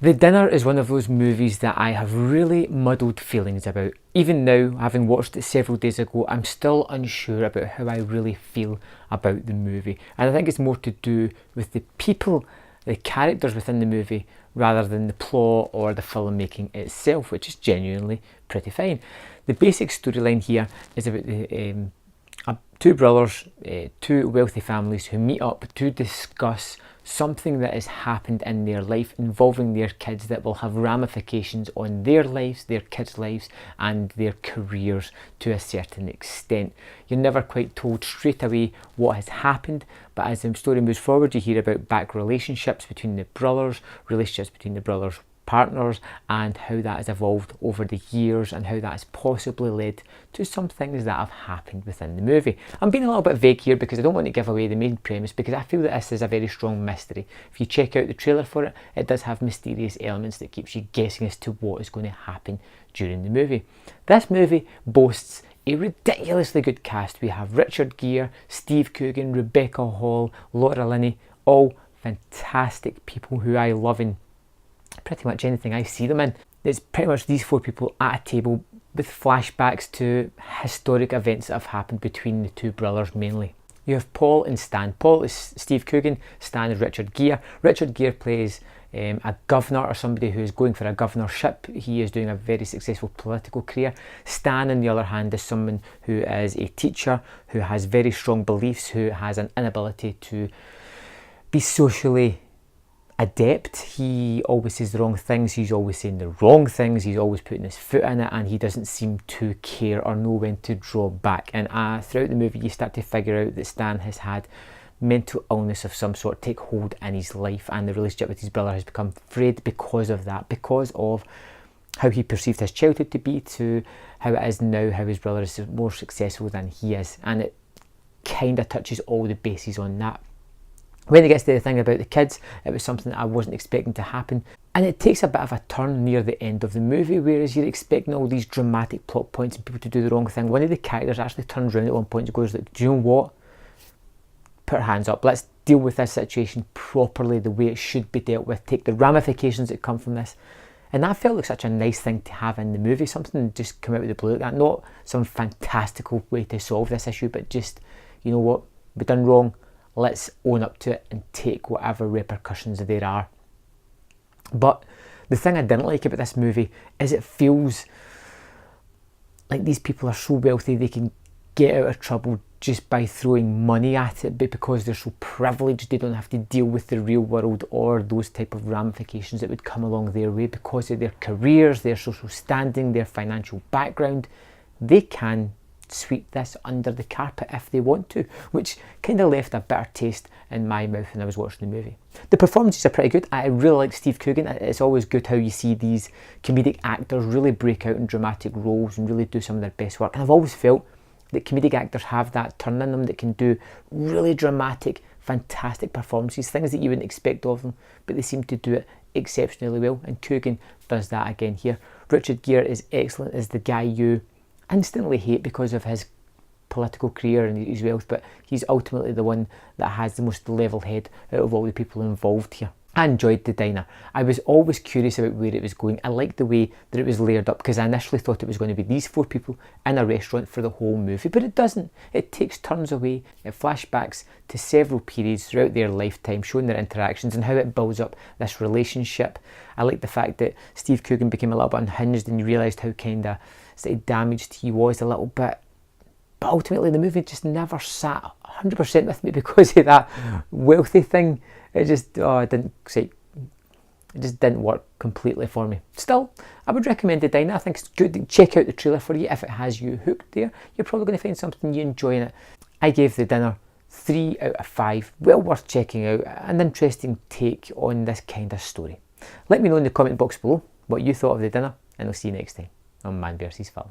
The Dinner is one of those movies that I have really muddled feelings about. Even now, having watched it several days ago, I'm still unsure about how I really feel about the movie. And I think it's more to do with the people, the characters within the movie, rather than the plot or the filmmaking itself, which is genuinely pretty fine. The basic storyline here is about two brothers, two wealthy families who meet up to discuss something that has happened in their life involving their kids that will have ramifications on their lives, their kids' lives, and their careers to a certain extent. You're never quite told straight away what has happened, but as the story moves forward, you hear about back relationships between the brothers, relationships between the brothers' partners, and how that has evolved over the years and how that has possibly led to some things that have happened within the movie. I'm being a little bit vague here because I don't want to give away the main premise, because I feel that this is a very strong mystery. If you check out the trailer for it, it does have mysterious elements that keeps you guessing as to what is going to happen during the movie. This movie boasts a ridiculously good cast. We have Richard Gere, Steve Coogan, Rebecca Hall, Laura Linney, all fantastic people who I love in pretty much anything I see them in. It's pretty much these four people at a table with flashbacks to historic events that have happened between the two brothers mainly. You have Paul and Stan. Paul is Steve Coogan, Stan is Richard Gere. Richard Gere plays a governor, or somebody who is going for a governorship. He is doing a very successful political career. Stan, on the other hand, is someone who is a teacher, who has very strong beliefs, who has an inability to be socially adept. He always says the wrong things, he's always saying the wrong things, he's always putting his foot in it, and he doesn't seem to care or know when to draw back. And throughout the movie you start to figure out that Stan has had mental illness of some sort take hold in his life, and the relationship with his brother has become frayed because of that, because of how he perceived his childhood to be to how it is now, how his brother is more successful than he is, and it kind of touches all the bases on that. When it gets to the thing about the kids, it was something that I wasn't expecting to happen. And it takes a bit of a turn near the end of the movie, whereas you're expecting all these dramatic plot points and people to do the wrong thing. One of the characters actually turns around at one point and goes like, do you know what? Put our hands up, let's deal with this situation properly, the way it should be dealt with, take the ramifications that come from this. And that felt like such a nice thing to have in the movie, something that just come out of the blue like that. Not some fantastical way to solve this issue, but just, you know what, we've done wrong, let's own up to it and take whatever repercussions there are. But the thing I didn't like about this movie is it feels like these people are so wealthy they can get out of trouble just by throwing money at it, but because they're so privileged they don't have to deal with the real world or those type of ramifications that would come along their way because of their careers, their social standing, their financial background. They can sweep this under the carpet if they want to, which kind of left a bitter taste in my mouth when I was watching the movie. The performances are pretty good. I really like Steve Coogan. It's always good how you see these comedic actors really break out in dramatic roles and really do some of their best work. And I've always felt that comedic actors have that turn in them that can do really dramatic, fantastic performances, things that you wouldn't expect of them, but they seem to do it exceptionally well, and Coogan does that again here. Richard Gere is excellent as the guy you instantly hate because of his political career and his wealth, but he's ultimately the one that has the most level head out of all the people involved here. I enjoyed The Diner. I was always curious about where it was going. I liked the way that it was layered up, because I initially thought it was going to be these four people in a restaurant for the whole movie, but it doesn't. It takes turns away. It flashbacks to several periods throughout their lifetime, showing their interactions and how it builds up this relationship. I like the fact that Steve Coogan became a little bit unhinged and you realised how kind of damaged he was a little bit, but ultimately the movie just never sat 100% with me because of that wealthy thing. It just it just didn't work completely for me. Still, I would recommend The Diner. I think it's good. Check out the trailer for you. If it has you hooked there, you're probably going to find something you enjoy in it. I gave The Dinner 3 out of 5. Well worth checking out. An interesting take on this kind of story. Let me know in the comment box below what you thought of The Dinner, and I'll see you next time on Man vs Film.